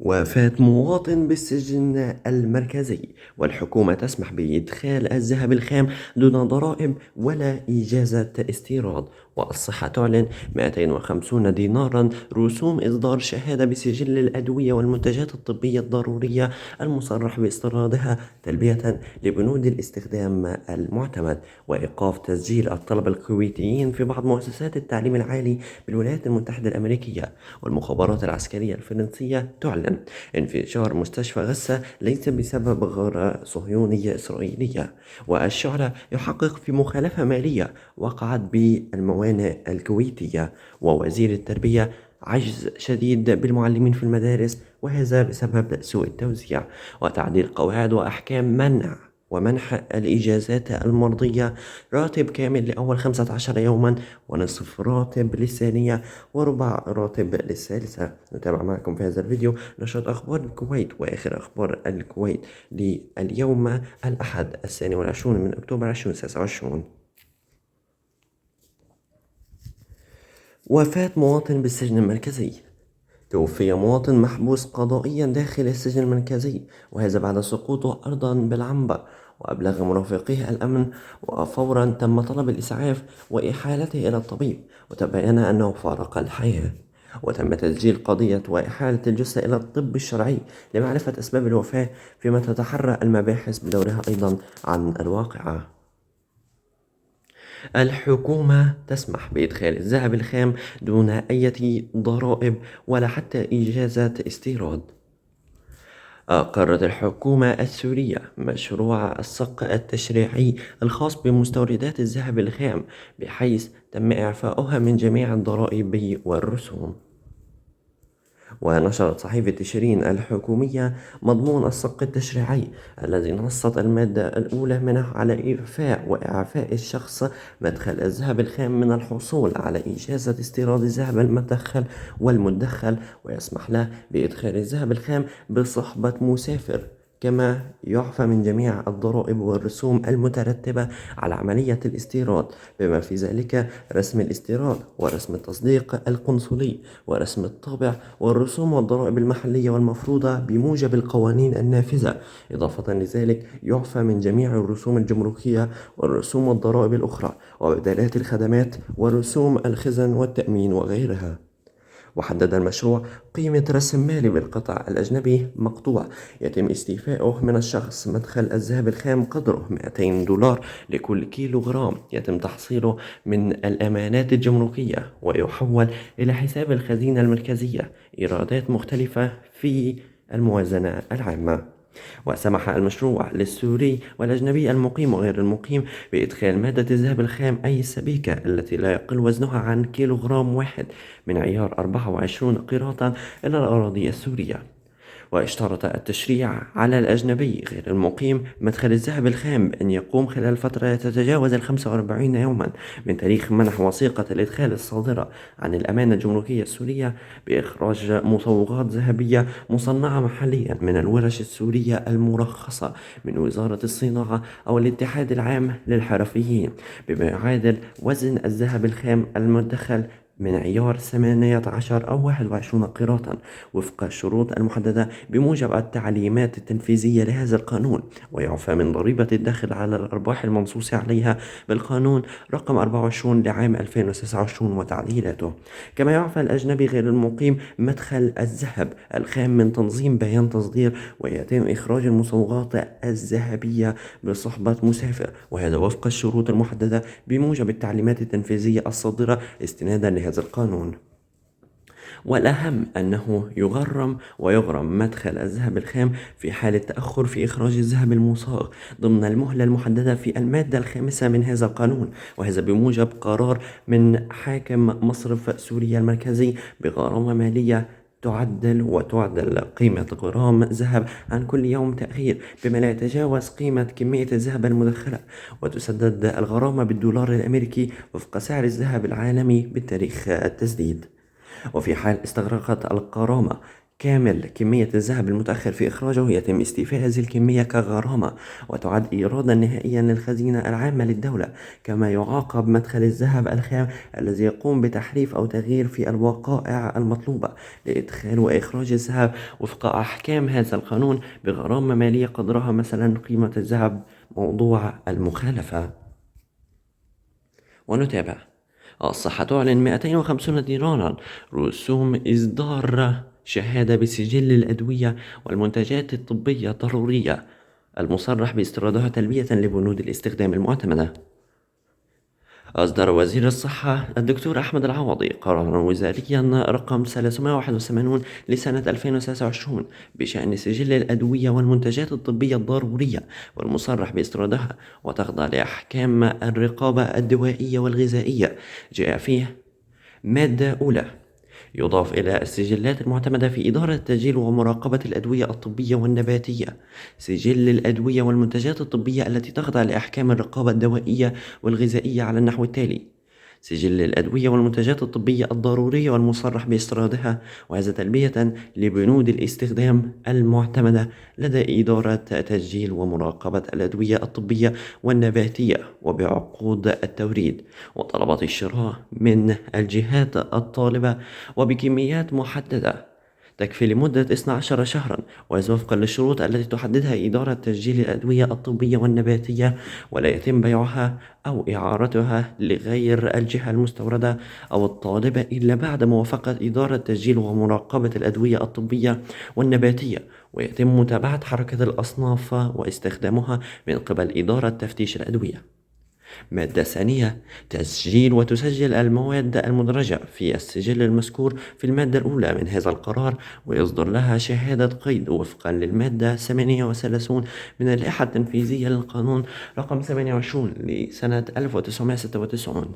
وفاة مواطن بالسجن المركزي، والحكومة تسمح بإدخال الذهب الخام دون ضرائب ولا إجازة استيراد. والصحة تعلن 250 دينارا رسوم إصدار شهادة بسجل الأدوية والمنتجات الطبية الضرورية المصرح باستيرادها تلبية لبنود الاستخدام المعتمد. وإيقاف تسجيل الطلبة الكويتيين في بعض مؤسسات التعليم العالي بالولايات المتحدة الأمريكية. والمخابرات العسكرية الفرنسية تعلن انفجار مستشفى غزة ليس بسبب غارة صهيونية إسرائيلية. والشعلة يحقق في مخالفة مالية وقعت بالموانئ الكويتية. ووزير التربية عجز شديد بالمعلمين في المدارس، وهذا بسبب سوء التوزيع. وتعديل قواعد وأحكام ومنح الإجازات المرضية، راتب كامل لأول 15 يوما، ونصف راتب للثانية، وربع راتب للثالثة. نتابع معكم في هذا الفيديو نشرة أخبار الكويت وآخر أخبار الكويت لليوم الأحد 22 من أكتوبر 2023. وفاة مواطن بالسجن المركزي. توفي مواطن محبوس قضائيا داخل السجن المركزي، وهذا بعد سقوطه أرضا بالعنبر. وأبلغ مرافقيه الأمن، وفورا تم طلب الإسعاف وإحالته إلى الطبيب، وتبين أنه فارق الحياة. وتم تسجيل قضية وإحالة الجثة إلى الطب الشرعي لمعرفة أسباب الوفاة، فيما تتحرى المباحث بدورها أيضا عن الواقعة. الحكومة تسمح بإدخال الذهب الخام دون أي ضرائب ولا حتى إجازة استيراد. أقرت الحكومة السورية مشروع الصك التشريعي الخاص بمستوردات الذهب الخام، بحيث تم إعفاؤها من جميع الضرائب والرسوم. ونشرت صحيفة تشرين الحكومية مضمون الصك التشريعي الذي نصت المادة الأولى منه على إعفاء الشخص مدخل الذهب الخام من الحصول على إجازة استيراد الذهب المدخل والمدخل، ويسمح له بإدخال الذهب الخام بصحبة مسافر، كما يعفى من جميع الضرائب والرسوم المترتبة على عملية الاستيراد، بما في ذلك رسم الاستيراد ورسم التصديق القنصلي ورسم الطابع والرسوم والضرائب المحلية والمفروضة بموجب القوانين النافذة. إضافة لذلك يعفى من جميع الرسوم الجمركية والرسوم والضرائب الأخرى وبدلات الخدمات ورسوم الخزن والتأمين وغيرها. وحدد المشروع قيمة رأس مالي بالقطع الأجنبي مقطوع يتم استيفائه من الشخص مدخل الذهب الخام قدره 200 دولار لكل كيلو غرام يتم تحصيله من الأمانات الجمركية، ويحول إلى حساب الخزينة المركزية إيرادات مختلفة في الموازنة العامة. وسمح المشروع للسوري والأجنبي المقيم وغير المقيم بإدخال مادة الذهب الخام أي السبيكة التي لا يقل وزنها عن كيلوغرام واحد من عيار 24 قيراطا إلى الأراضي السورية. واشترط التشريع على الأجنبي غير المقيم مدخل الذهب الخام بأن يقوم خلال فترة تتجاوز 45 يوما من تاريخ منح وثيقة الإدخال الصادرة عن الأمانة الجمركية السورية بإخراج مصوغات ذهبية مصنعة محليا من الورش السورية المرخصة من وزارة الصناعة أو الاتحاد العام للحرفيين، بما يعادل وزن الذهب الخام المدخل من عيار 18 أو 21 قيراطا، وفق الشروط المحددة بموجب التعليمات التنفيذية لهذا القانون. ويعفى من ضريبة الدخل على الأرباح المنصوص عليها بالقانون رقم 24 لعام 2029 وتعديلاته. كما يعفى الأجنبي غير المقيم مدخل الذهب الخام من تنظيم بيان تصدير، ويتم إخراج المصوغات الذهبية بصحبة مسافر، وهذا وفق الشروط المحددة بموجب التعليمات التنفيذية الصادرة استنادا لهذا القانون. والأهم أنه يغرم مدخل الذهب الخام في حالة تأخر في إخراج الذهب المصاغ ضمن المهلة المحددة في المادة الخامسة من هذا القانون، وهذا بموجب قرار من حاكم مصرف سوريا المركزي بغرامة مالية تعدل قيمة غرام ذهب عن كل يوم تأخير بما لا يتجاوز قيمة كمية الذهب المدخلة، وتسدد الغرامة بالدولار الأمريكي وفق سعر الذهب العالمي بالتاريخ التسديد. وفي حال استغرقت الغرامة كامل كمية الذهب المتأخر في إخراجه، يتم استيفاء هذه الكمية كغرامة وتعد إيرادا نهائيا للخزينة العامة للدولة. كما يعاقب مدخل الذهب الخام الذي يقوم بتحريف أو تغيير في الوقائع المطلوبة لإدخال وإخراج الذهب وفق أحكام هذا القانون بغرامة مالية قدرها مثلا قيمة الذهب موضوع المخالفة. ونتابع. الصحة تعلن 250 دينارا رسوم إصدار شهادة بسجل الأدوية والمنتجات الطبية الضرورية المصرح باستيرادها تلبية لبنود الاستخدام المعتمدة. أصدر وزير الصحة الدكتور أحمد العوضي قرارا وزاريا رقم 381 لسنة 2023 بشأن سجل الأدوية والمنتجات الطبية الضرورية والمصرح باستيرادها، وتخضع لأحكام الرقابة الدوائية والغذائية. جاء فيه مادة أولى: يضاف إلى السجلات المعتمدة في إدارة تسجيل ومراقبة الأدوية الطبية والنباتية سجل الأدوية والمنتجات الطبية التي تخضع لأحكام الرقابة الدوائية والغذائية على النحو التالي: سجل الأدوية والمنتجات الطبية الضرورية والمصرح باستيرادها، وهذا تلبية لبنود الاستخدام المعتمدة لدى إدارة تسجيل ومراقبة الأدوية الطبية والنباتية وبعقود التوريد وطلبات الشراء من الجهات الطالبة وبكميات محددة تكفي لمدة 12 شهرا، وهذا وفقا للشروط التي تحددها إدارة تسجيل الأدوية الطبية والنباتية، ولا يتم بيعها أو إعارتها لغير الجهة المستوردة أو الطالبة إلا بعد موافقة إدارة تسجيل ومراقبة الأدوية الطبية والنباتية، ويتم متابعة حركة الأصناف واستخدامها من قبل إدارة تفتيش الأدوية. مادة ثانية: تسجيل وتسجل المواد المدرجة في السجل المذكور في المادة الأولى من هذا القرار، ويصدر لها شهادة قيد وفقا للمادة 38 من اللائحة التنفيذية للقانون رقم 28 لسنة 1996.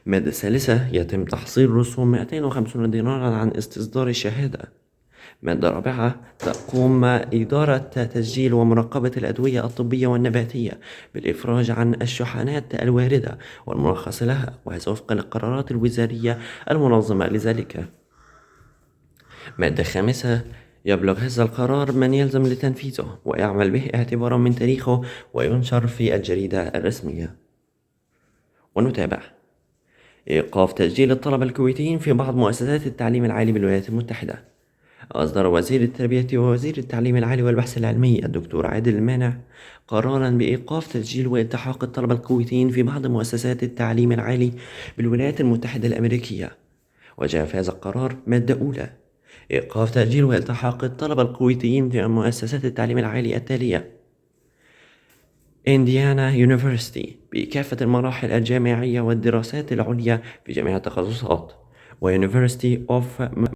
مادة ثالثة: يتم تحصيل رسوم 250 دينارا عن استصدار الشهادة. مادة رابعة: تقوم إدارة تسجيل ومراقبة الأدوية الطبية والنباتية بالإفراج عن الشحنات الواردة والمرخص لها، وهذا وفقا للقرارات الوزارية المنظمة لذلك. مادة خامسة: يبلغ هذا القرار من يلزم لتنفيذه ويعمل به اعتبارا من تاريخه وينشر في الجريدة الرسمية. ونتابع. إيقاف تسجيل الطلبة الكويتيين في بعض مؤسسات التعليم العالي بالولايات المتحدة. أصدر وزير التربية ووزير التعليم العالي والبحث العلمي الدكتور عادل المانع قرارا بإيقاف تسجيل والتحاق الطلبة الكويتيين في بعض مؤسسات التعليم العالي بالولايات المتحدة الأمريكية. وجاء في هذا القرار مادة أولى: إيقاف تسجيل والتحاق الطلبة الكويتيين في مؤسسات التعليم العالي التالية: إنديانا يونيفرسيتي بكافة المراحل الجامعية والدراسات العليا في جميع التخصصات، ويونيفرسيتي أوف